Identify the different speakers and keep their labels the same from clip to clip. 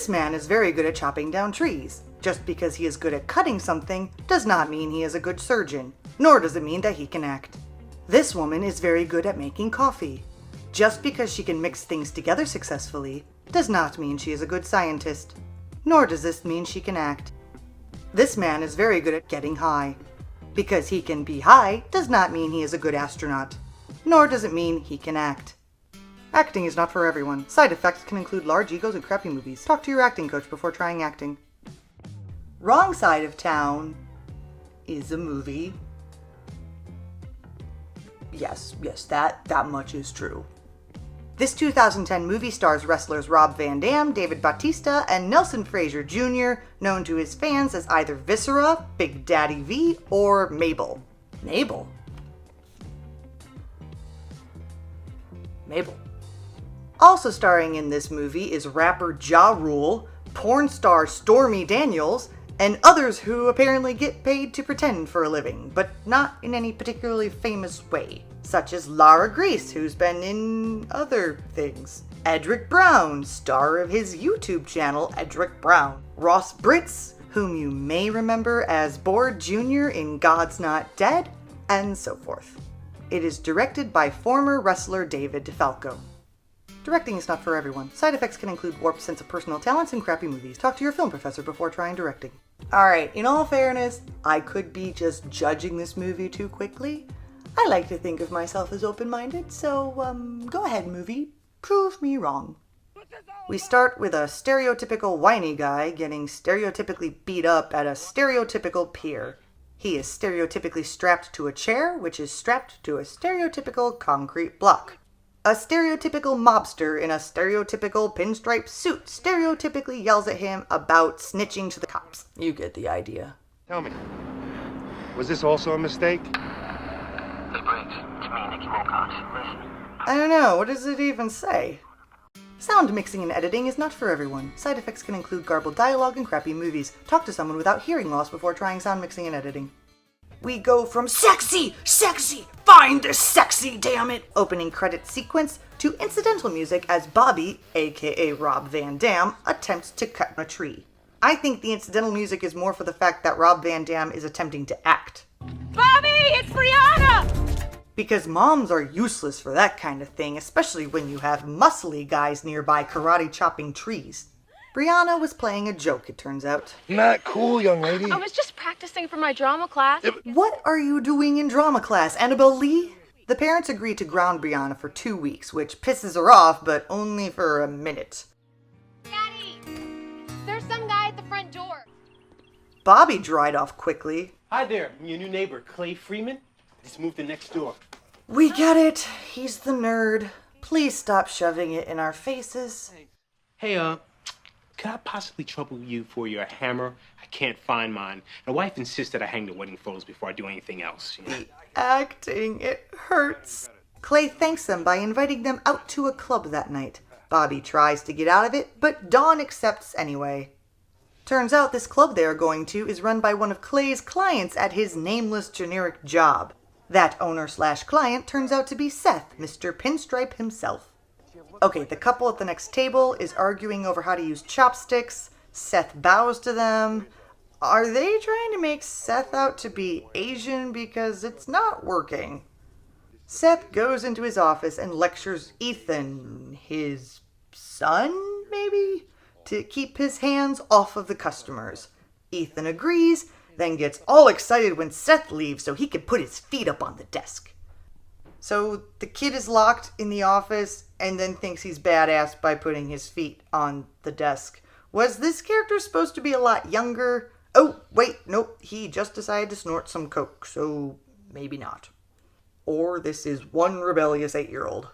Speaker 1: This man is very good at chopping down trees. Just because he is good at cutting something does not mean he is a good surgeon, nor does it mean that he can act. This woman is very good at making coffee. Just because she can mix things together successfully does not mean she is a good scientist, nor does this mean she can act. This man is very good at getting high. Because he can be high does not mean he is a good astronaut, nor does it mean he can act. Acting is not for everyone. Side effects can include large egos and crappy movies. Talk to your acting coach before trying acting. Wrong Side of Town is a movie. Yes, that much is true. This 2010 movie stars wrestlers Rob Van Dam, David Bautista, and Nelson Frazier Jr., known to his fans as either Viscera, Big Daddy V, or Mabel. Mabel? Also starring in this movie is rapper Ja Rule, porn star Stormy Daniels, and others who apparently get paid to pretend for a living, but not in any particularly famous way, such as Lara Grease, who's been in other things, Edric Brown, star of his YouTube channel Edric Brown, Ross Britz, whom you may remember as Board Jr. in God's Not Dead, and so forth. It is directed by former wrestler David Defalco. Directing is not for everyone. Side effects can include warped sense of personal talents and crappy movies. Talk to your film professor before trying directing. Alright, in all fairness, I could be just judging this movie too quickly. I like to think of myself as open-minded, so go ahead, movie. Prove me wrong. We start with a stereotypical whiny guy getting stereotypically beat up at a stereotypical pier. He is stereotypically strapped to a chair, which is strapped to a stereotypical concrete block. A stereotypical mobster in a stereotypical pinstripe suit stereotypically yells at him about snitching to the cops. You get the idea.
Speaker 2: Tell me, was this also a mistake?
Speaker 3: Hey, Briggs, it's me, Nicky Wilcox. Listen.
Speaker 1: I don't know, what does it even say? Sound mixing and editing is not for everyone. Side effects can include garbled dialogue and crappy movies. Talk to someone without hearing loss before trying sound mixing and editing. We go from sexy, find the sexy, damn it, opening credit sequence to incidental music as Bobby, aka Rob Van Dam, attempts to cut a tree. I think the incidental music is more for the fact that Rob Van Dam is attempting to act.
Speaker 4: Bobby, it's Brianna!
Speaker 1: Because moms are useless for that kind of thing, especially when you have muscly guys nearby karate chopping trees. Brianna was playing a joke, it turns out.
Speaker 2: Not cool, young lady.
Speaker 4: I was just practicing for my drama class.
Speaker 1: What are you doing in drama class, Annabelle Lee? The parents agree to ground Brianna for 2 weeks, which pisses her off, but only for a minute.
Speaker 4: Daddy, there's some guy at the front door.
Speaker 1: Bobby dried off quickly.
Speaker 5: Hi there, I'm your new neighbor, Clay Freeman. Just moved in next door.
Speaker 1: We get it. He's the nerd. Please stop shoving it in our faces.
Speaker 5: Hey, could I possibly trouble you for your hammer? I can't find mine. My wife insists that I hang the wedding photos before I do anything else. You know?
Speaker 1: The acting, it hurts. Clay thanks them by inviting them out to a club that night. Bobby tries to get out of it, but Dawn accepts anyway. Turns out this club they are going to is run by one of Clay's clients at his nameless generic job. That owner/client turns out to be Seth, Mr. Pinstripe himself. Okay, the couple at the next table is arguing over how to use chopsticks. Seth bows to them. Are they trying to make Seth out to be Asian? Because it's not working. Seth goes into his office and lectures Ethan, his son, maybe, to keep his hands off of the customers. Ethan agrees, then gets all excited when Seth leaves so he can put his feet up on the desk. So the kid is locked in the office and then thinks he's badass by putting his feet on the desk. Was this character supposed to be a lot younger? Oh, wait, nope, he just decided to snort some coke, so maybe not. Or this is one rebellious 8-year-old.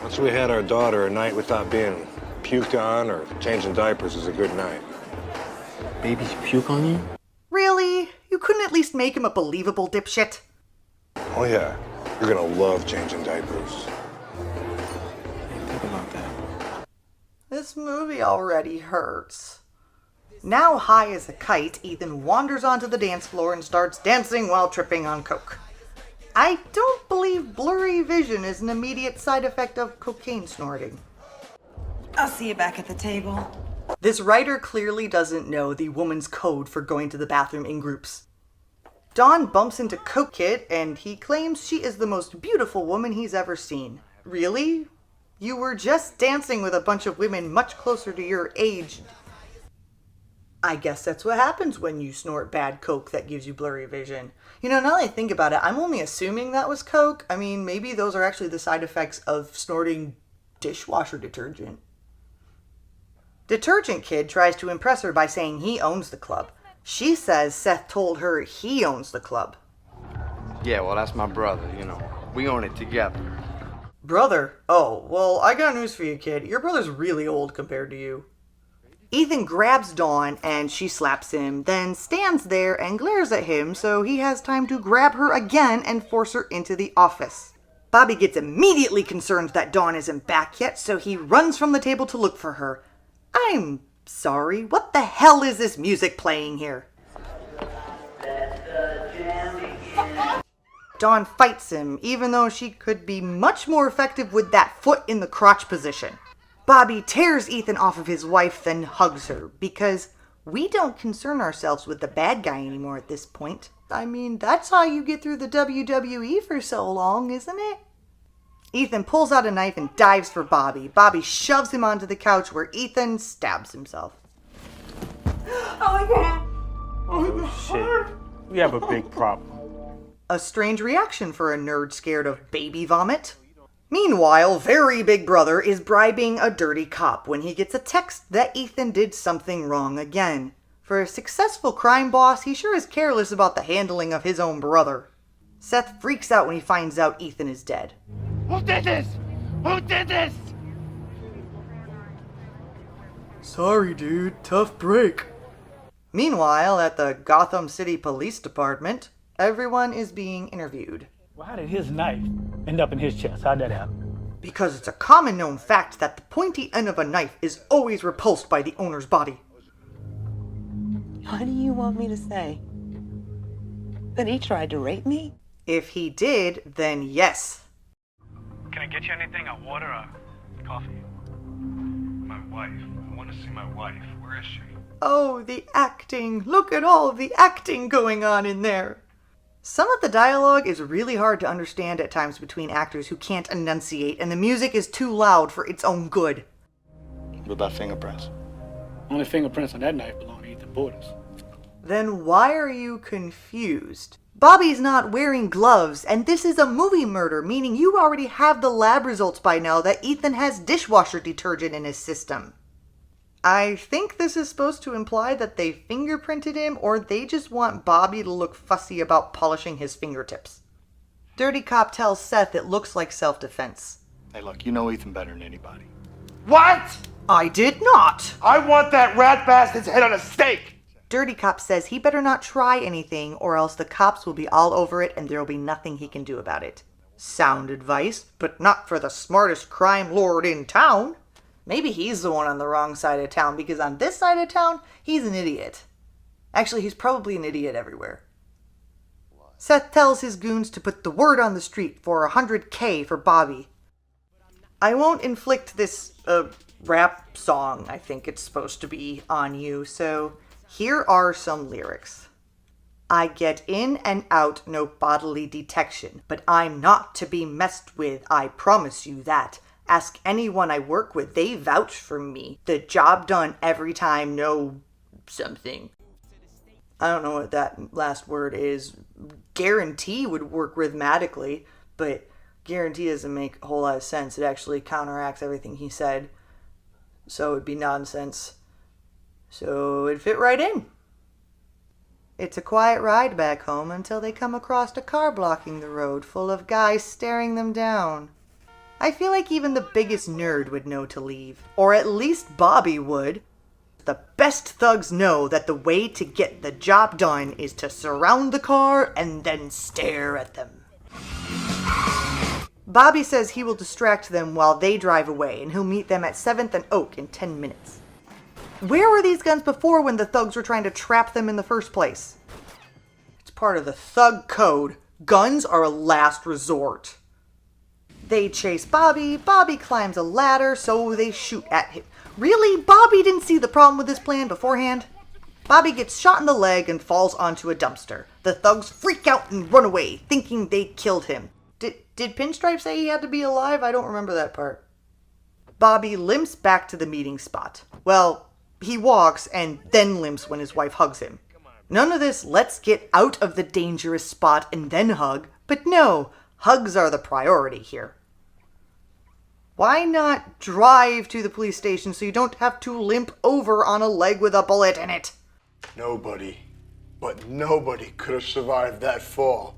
Speaker 2: Once we had our daughter, a night without being puked on or changing diapers is a good night.
Speaker 5: Babies puke on you?
Speaker 1: Really? You couldn't at least make him a believable dipshit?
Speaker 2: Oh yeah, you're gonna love changing diapers.
Speaker 5: Think about that.
Speaker 1: This movie already hurts. Now high as a kite, Ethan wanders onto the dance floor and starts dancing while tripping on coke. I don't believe blurry vision is an immediate side effect of cocaine snorting.
Speaker 6: I'll see you back at the table.
Speaker 1: This writer clearly doesn't know the woman's code for going to the bathroom in groups. Don bumps into Coke Kid, and he claims she is the most beautiful woman he's ever seen. Really? You were just dancing with a bunch of women much closer to your age. I guess that's what happens when you snort bad coke that gives you blurry vision. You know, now that I think about it, I'm only assuming that was coke. I mean, maybe those are actually the side effects of snorting dishwasher detergent. Detergent Kid tries to impress her by saying he owns the club. She says Seth told her he owns the club.
Speaker 6: Yeah, well, that's my brother, you know. We own it together.
Speaker 1: Brother? Oh, well, I got news for you, kid. Your brother's really old compared to you. Ethan grabs Dawn and she slaps him, then stands there and glares at him so he has time to grab her again and force her into the office. Bobby gets immediately concerned that Dawn isn't back yet, so he runs from the table to look for her. I'm sorry, what the hell is this music playing here? Dawn fights him, even though she could be much more effective with that foot in the crotch position. Bobby tears Ethan off of his wife, then hugs her, because we don't concern ourselves with the bad guy anymore at this point. I mean, that's how you get through the WWE for so long, isn't it? Ethan pulls out a knife and dives for Bobby. Bobby shoves him onto the couch where Ethan stabs himself.
Speaker 4: Oh my god.
Speaker 5: Oh shit. We have a big problem.
Speaker 1: A strange reaction for a nerd scared of baby vomit. Meanwhile, very big brother is bribing a dirty cop when he gets a text that Ethan did something wrong again. For a successful crime boss, he sure is careless about the handling of his own brother. Seth freaks out when he finds out Ethan is dead.
Speaker 6: Who did this? Who did this?
Speaker 1: Sorry, dude. Tough break. Meanwhile, at the Gotham City Police Department, everyone is being interviewed.
Speaker 7: Well, how did his knife end up in his chest? How'd that happen?
Speaker 1: Because it's a common known fact that the pointy end of a knife is always repulsed by the owner's body.
Speaker 8: What do you want me to say? That he tried to rape me?
Speaker 1: If he did, then yes.
Speaker 9: Can I get you anything? A water or coffee? My wife. I want to see my wife. Where is she?
Speaker 1: Oh, the acting. Look at all the acting going on in there. Some of the dialogue is really hard to understand at times between actors who can't enunciate, and the music is too loud for its own good.
Speaker 6: What about fingerprints?
Speaker 7: Only fingerprints on that knife belong to Ethan Borders.
Speaker 1: Then why are you confused? Bobby's not wearing gloves, and this is a movie murder, meaning you already have the lab results by now that Ethan has dishwasher detergent in his system. I think this is supposed to imply that they fingerprinted him, or they just want Bobby to look fussy about polishing his fingertips. Dirty Cop tells Seth it looks like self-defense.
Speaker 6: Hey, look, you know Ethan better than anybody.
Speaker 9: What?
Speaker 1: I did not!
Speaker 9: I want that rat bastard's head on a stake!
Speaker 1: Dirty Cop says he better not try anything, or else the cops will be all over it and there will be nothing he can do about it. Sound advice, but not for the smartest crime lord in town. Maybe he's the one on the wrong side of town, because on this side of town, he's an idiot. Actually, he's probably an idiot everywhere. Seth tells his goons to put the word on the street for $100K for Bobby. I won't inflict this rap song, I think it's supposed to be, on you, so here are some lyrics. I get in and out, no bodily detection, but I'm not to be messed with, I promise you that. Ask anyone I work with, they vouch for me. The job done every time, no something. I don't know what that last word is. Guarantee would work rhythmatically, but guarantee doesn't make a whole lot of sense. It actually counteracts everything he said. So it'd be nonsense. So it'd fit right in. It's a quiet ride back home until they come across a car blocking the road full of guys staring them down. I feel like even the biggest nerd would know to leave. Or at least Bobby would. The best thugs know that the way to get the job done is to surround the car and then stare at them. Bobby says he will distract them while they drive away, and he'll meet them at 7th and Oak in 10 minutes. Where were these guns before when the thugs were trying to trap them in the first place? It's part of the thug code. Guns are a last resort. They chase Bobby. Bobby climbs a ladder, so they shoot at him. Really? Bobby didn't see the problem with this plan beforehand? Bobby gets shot in the leg and falls onto a dumpster. The thugs freak out and run away, thinking they killed him. Did Pinstripe say he had to be alive? I don't remember that part. Bobby limps back to the meeting spot. Well, he walks and then limps when his wife hugs him. None of this let's get out of the dangerous spot and then hug, but no, hugs are the priority here. Why not drive to the police station so you don't have to limp over on a leg with a bullet in it?
Speaker 10: Nobody could have survived that fall.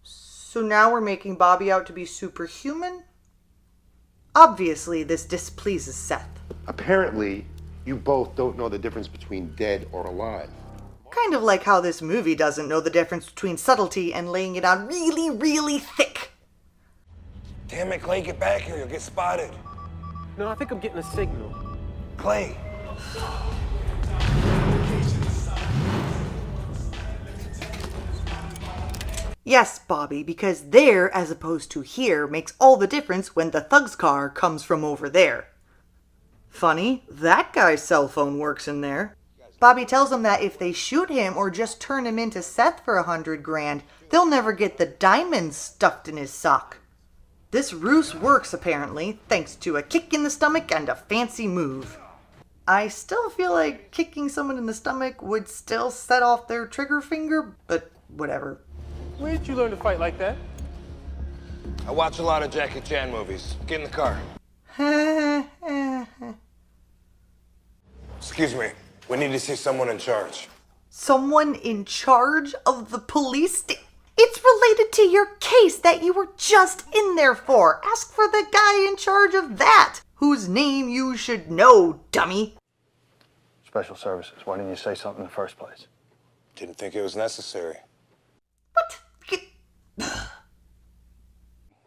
Speaker 1: So now we're making Bobby out to be superhuman? Obviously, this displeases Seth.
Speaker 11: Apparently, you both don't know the difference between dead or alive.
Speaker 1: Kind of like how this movie doesn't know the difference between subtlety and laying it on really, really thick.
Speaker 2: Damn it, Clay, get back here. You'll get spotted.
Speaker 5: No, I think I'm getting a signal.
Speaker 2: Clay.
Speaker 1: Yes, Bobby, because there, as opposed to here, makes all the difference when the thug's car comes from over there. Funny, that guy's cell phone works in there. Bobby tells him that if they shoot him or just turn him into Seth for $100,000, they'll never get the diamonds stuffed in his sock. This ruse works, apparently, thanks to a kick in the stomach and a fancy move. I still feel like kicking someone in the stomach would still set off their trigger finger, but whatever.
Speaker 5: Where did you learn to fight like that?
Speaker 2: I watch a lot of Jackie Chan movies. Get in the car. Excuse me. We need to see someone in charge.
Speaker 1: Someone in charge of the police It's related to your case that you were just in there for. Ask for the guy in charge of that, whose name you should know, dummy.
Speaker 12: Special services. Why didn't you say something in the first place?
Speaker 2: Didn't think it was necessary.
Speaker 1: What?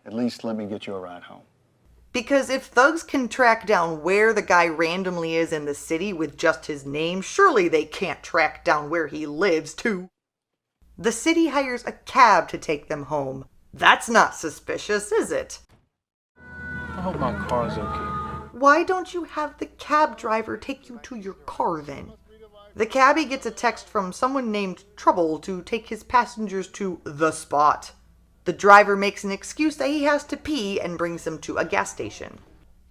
Speaker 12: At least let me get you a ride home.
Speaker 1: Because if thugs can track down where the guy randomly is in the city with just his name, surely they can't track down where he lives, too. The city hires a cab to take them home. That's not suspicious, is it?
Speaker 5: I hope my car's okay.
Speaker 1: Why don't you have the cab driver take you to your car then? The cabbie gets a text from someone named Trouble to take his passengers to the spot. The driver makes an excuse that he has to pee and brings them to a gas station.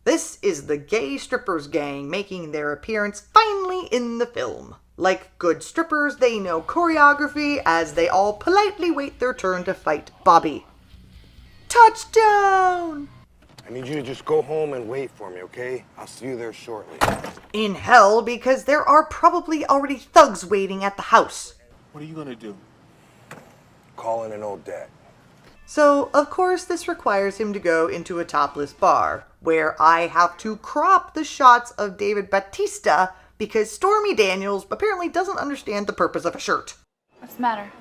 Speaker 1: This is the gay strippers gang making their appearance finally in the film. Like good strippers, they know choreography as they all politely wait their turn to fight Bobby. Touchdown!
Speaker 2: I need you to just go home and wait for me, okay? I'll see you there shortly.
Speaker 1: In hell, because there are probably already thugs waiting at the house.
Speaker 5: What are you gonna do?
Speaker 2: Call in an old debt.
Speaker 1: So, of course, this requires him to go into a topless bar, where I have to crop the shots of David Bautista because Stormy Daniels apparently doesn't understand the purpose of a shirt.
Speaker 13: What's the matter?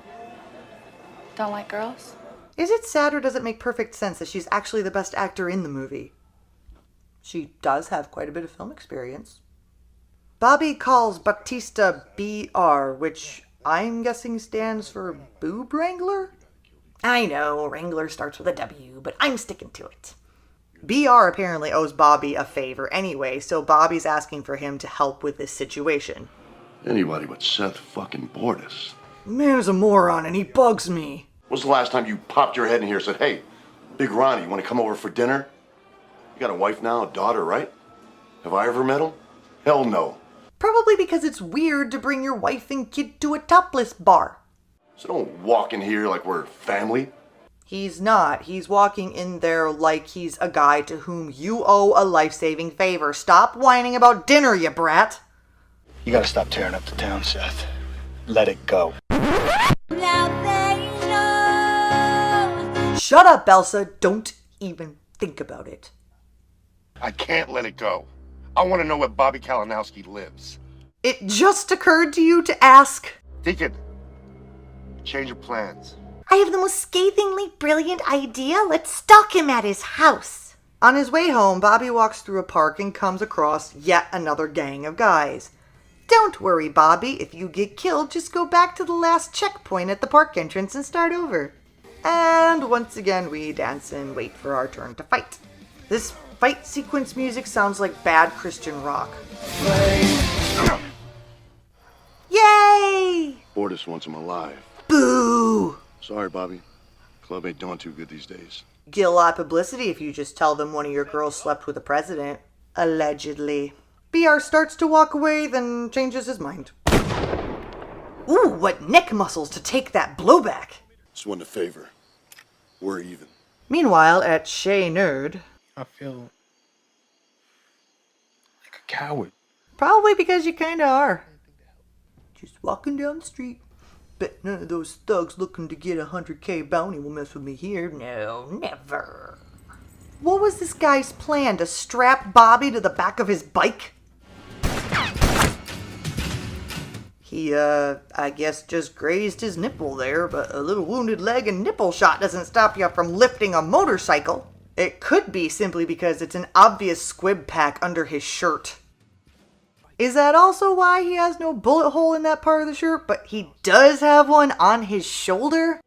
Speaker 13: Don't like girls?
Speaker 1: Is it sad or does it make perfect sense that she's actually the best actor in the movie? She does have quite a bit of film experience. Bobby calls Bautista BR, which I'm guessing stands for Boob Wrangler? I know, Wrangler starts with a W, but I'm sticking to it. BR apparently owes Bobby a favor anyway, so Bobby's asking for him to help with this situation.
Speaker 11: Anybody but Seth fucking Bordas.
Speaker 1: Man's a moron and he bugs me.
Speaker 11: When's the last time you popped your head in here and said, hey, Big Ronnie, you want to come over for dinner? You got a wife now, a daughter, right? Have I ever met him? Hell no.
Speaker 1: Probably because it's weird to bring your wife and kid to a topless bar.
Speaker 11: So don't walk in here like we're family.
Speaker 1: He's not. He's walking in there like he's a guy to whom you owe a life-saving favor. Stop whining about dinner, you brat.
Speaker 12: You gotta stop tearing up the town, Seth. Let it go.
Speaker 1: Shut up, Elsa. Don't even think about it.
Speaker 11: I can't let it go. I want to know where Bobby Kalinowski lives.
Speaker 1: It just occurred to you to ask.
Speaker 11: Deacon, change your plans.
Speaker 1: I have the most scathingly brilliant idea. Let's stalk him at his house. On his way home, Bobby walks through a park and comes across yet another gang of guys. Don't worry, Bobby. If you get killed, just go back to the last checkpoint at the park entrance and start over. And once again, we dance and wait for our turn to fight. This fight sequence music sounds like bad Christian rock. Yay!
Speaker 11: Bortus wants him alive.
Speaker 1: Boo!
Speaker 11: Sorry, Bobby. Club ain't doing too good these days.
Speaker 1: Get a lot of publicity if you just tell them one of your girls slept with the president. Allegedly. BR starts to walk away, then changes his mind. Ooh, what neck muscles to take that blowback.
Speaker 11: Just won a favor. We're even.
Speaker 1: Meanwhile, at Shea Nerd,
Speaker 5: I feel like a coward.
Speaker 1: Probably because you kinda are. Just walking down the street. Bet none of those thugs looking to get a 100K bounty will mess with me here. No, never. What was this guy's plan? To strap Bobby to the back of his bike? He, I guess just grazed his nipple there, but a little wounded leg and nipple shot doesn't stop you from lifting a motorcycle. It could be simply because it's an obvious squib pack under his shirt. Is that also why he has no bullet hole in that part of the shirt, but he does have one on his shoulder?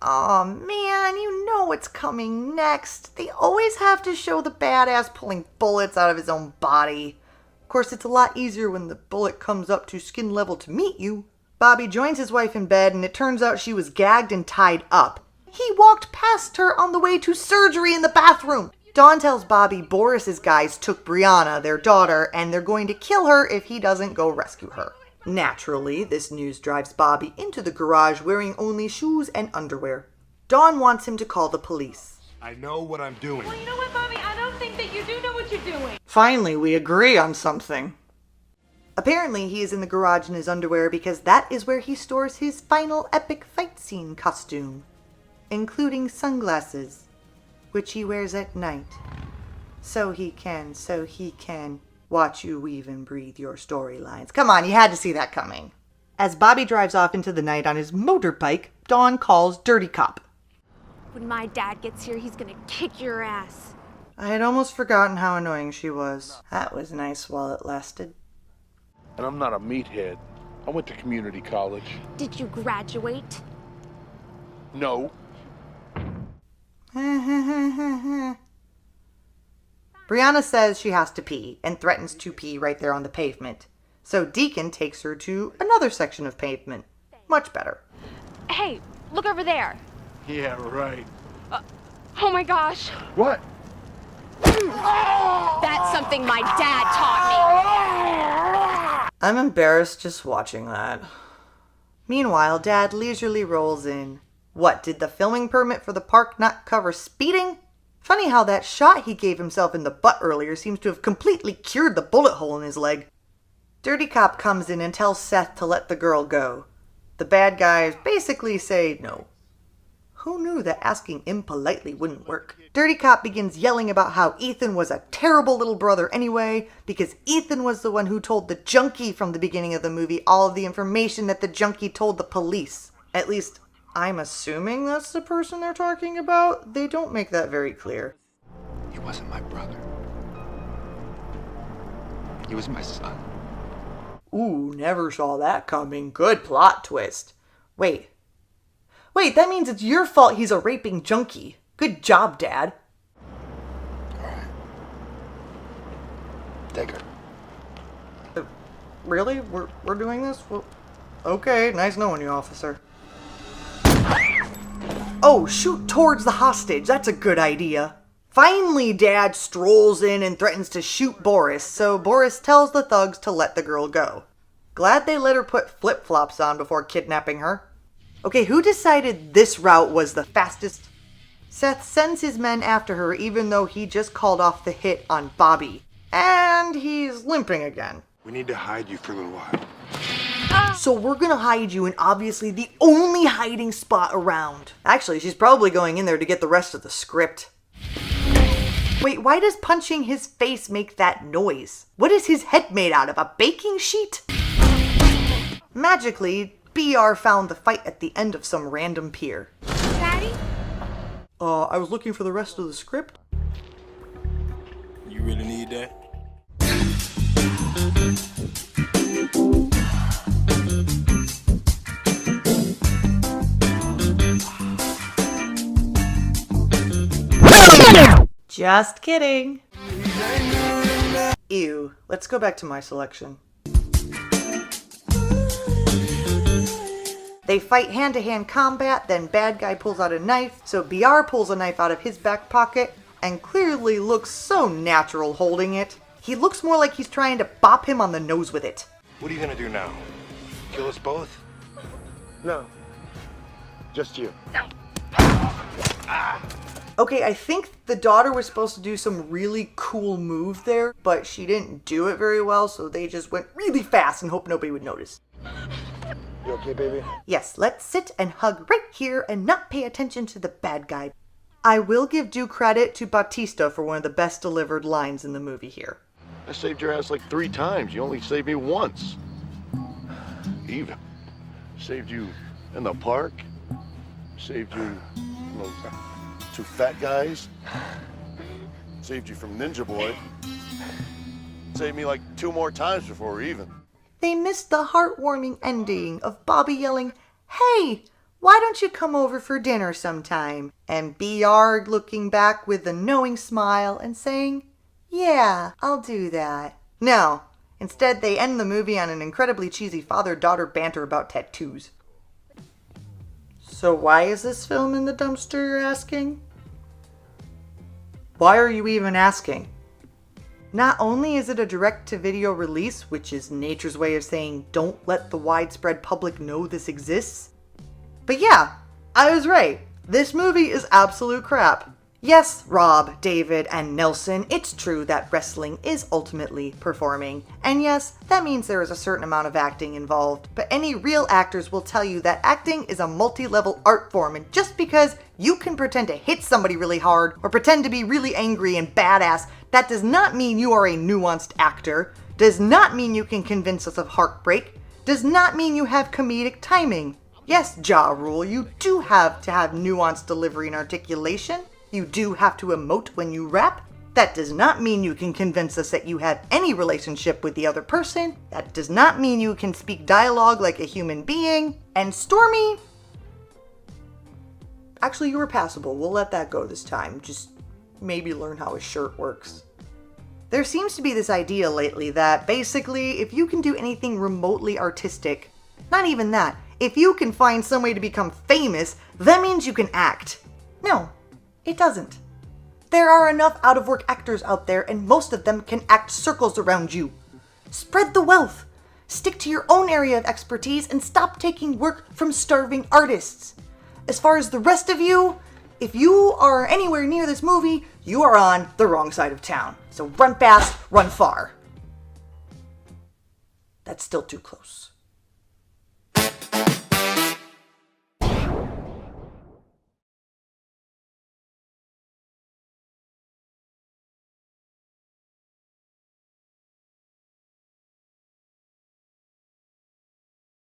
Speaker 1: Aw, man, you know what's coming next. They always have to show the badass pulling bullets out of his own body. Of course, it's a lot easier when the bullet comes up to skin level to meet you. Bobby joins his wife in bed, and it turns out she was gagged and tied up. He walked past her on the way to surgery in the bathroom. Dawn tells Bobby Boris's guys took Brianna, their daughter, and they're going to kill her if he doesn't go rescue her. Naturally, this news drives Bobby into the garage wearing only shoes and underwear. Dawn wants him to call the police.
Speaker 2: I know what I'm doing.
Speaker 4: Well, you know what, Bobby? I don't think that you do know what you're doing.
Speaker 1: Finally, we agree on something. Apparently, he is in the garage in his underwear because that is where he stores his final epic fight scene costume, including sunglasses, which he wears at night, so he can watch you weave and breathe your storylines. Come on, you had to see that coming. As Bobby drives off into the night on his motorbike, Dawn calls Dirty Cop.
Speaker 4: When my dad gets here, he's gonna kick your ass.
Speaker 1: I had almost forgotten how annoying she was. That was nice while it lasted.
Speaker 14: And I'm not a meathead. I went to community college.
Speaker 4: Did you graduate?
Speaker 14: No.
Speaker 1: Brianna says she has to pee and threatens to pee right there on the pavement. So Deacon takes her to another section of pavement. Much better.
Speaker 4: Hey, look over there.
Speaker 14: Yeah, right.
Speaker 4: Oh my gosh.
Speaker 14: What?
Speaker 4: That's something my dad taught me.
Speaker 1: I'm embarrassed just watching that. Meanwhile, Dad leisurely rolls in. What, did the filming permit for the park not cover speeding? Funny how that shot he gave himself in the butt earlier seems to have completely cured the bullet hole in his leg. Dirty Cop comes in and tells Seth to let the girl go. The bad guys basically say no. Who knew that asking impolitely wouldn't work? Dirty Cop begins yelling about how Ethan was a terrible little brother anyway, because Ethan was the one who told the junkie from the beginning of the movie all of the information that the junkie told the police. At least, I'm assuming that's the person they're talking about. They don't make that very clear.
Speaker 15: He wasn't my brother. He was my son.
Speaker 1: Ooh, never saw that coming. Good plot twist. Wait, that means it's your fault he's a raping junkie. Good job, Dad.
Speaker 15: Alright. Take her.
Speaker 1: Really? We're doing this? Well, okay, nice knowing you, officer. Oh, shoot towards the hostage. That's a good idea. Finally, Dad strolls in and threatens to shoot Boris, so Boris tells the thugs to let the girl go. Glad they let her put flip-flops on before kidnapping her. Okay, who decided this route was the fastest? Seth sends his men after her even though he just called off the hit on Bobby. And he's limping again.
Speaker 2: We need to hide you for a little while.
Speaker 1: So we're gonna hide you in obviously the only hiding spot around. Actually, she's probably going in there to get the rest of the script. Wait, why does punching his face make that noise? What is his head made out of? A baking sheet? Magically, BR found the fight at the end of some random pier.
Speaker 4: Daddy?
Speaker 1: I was looking for the rest of the script.
Speaker 2: You really need that?
Speaker 1: Just kidding. Ew. Let's go back to my selection. They fight hand-to-hand combat, then bad guy pulls out a knife, so BR pulls a knife out of his back pocket and clearly looks so natural holding it. He looks more like he's trying to bop him on the nose with it.
Speaker 2: What are you gonna do now? Kill us both?
Speaker 10: No. Just you.
Speaker 1: Okay, I think the daughter was supposed to do some really cool move there, but she didn't do it very well, so they just went really fast and hoped nobody would notice.
Speaker 10: You okay, baby?
Speaker 1: Yes, let's sit and hug right here and not pay attention to the bad guy. I will give due credit to Bautista for one of the best delivered lines in the movie here.
Speaker 11: I saved your ass like 3 times. You only saved me once. Even. Saved you in the park. Saved you from those 2 fat guys. Saved you from Ninja Boy. Saved me like 2 more times before we're even.
Speaker 1: They missed the heartwarming ending of Bobby yelling, "Hey, why don't you come over for dinner sometime?" And BR looking back with a knowing smile and saying, "Yeah, I'll do that." No, instead they end the movie on an incredibly cheesy father-daughter banter about tattoos. So why is this film in the dumpster, you're asking? Why are you even asking? Not only is it a direct-to-video release, which is nature's way of saying don't let the widespread public know this exists, but yeah, I was right. This movie is absolute crap. Yes, Rob, David, and Nelson, it's true that wrestling is ultimately performing. And yes, that means there is a certain amount of acting involved. But any real actors will tell you that acting is a multi-level art form, and just because you can pretend to hit somebody really hard or pretend to be really angry and badass, that does not mean you are a nuanced actor, does not mean you can convince us of heartbreak, does not mean you have comedic timing. Yes, Ja Rule, you do have to have nuanced delivery and articulation. You do have to emote when you rap. That does not mean you can convince us that you have any relationship with the other person. That does not mean you can speak dialogue like a human being. And Stormy, actually you were passable. We'll let that go this time. Just maybe learn how a shirt works. There seems to be this idea lately that basically if you can do anything remotely artistic, not even that, if you can find some way to become famous, that means you can act. No. It doesn't. There are enough out-of-work actors out there, and most of them can act circles around you. Spread the wealth. Stick to your own area of expertise and stop taking work from starving artists. As far as the rest of you, if you are anywhere near this movie, you are on the wrong side of town. So run fast, run far. That's still too close.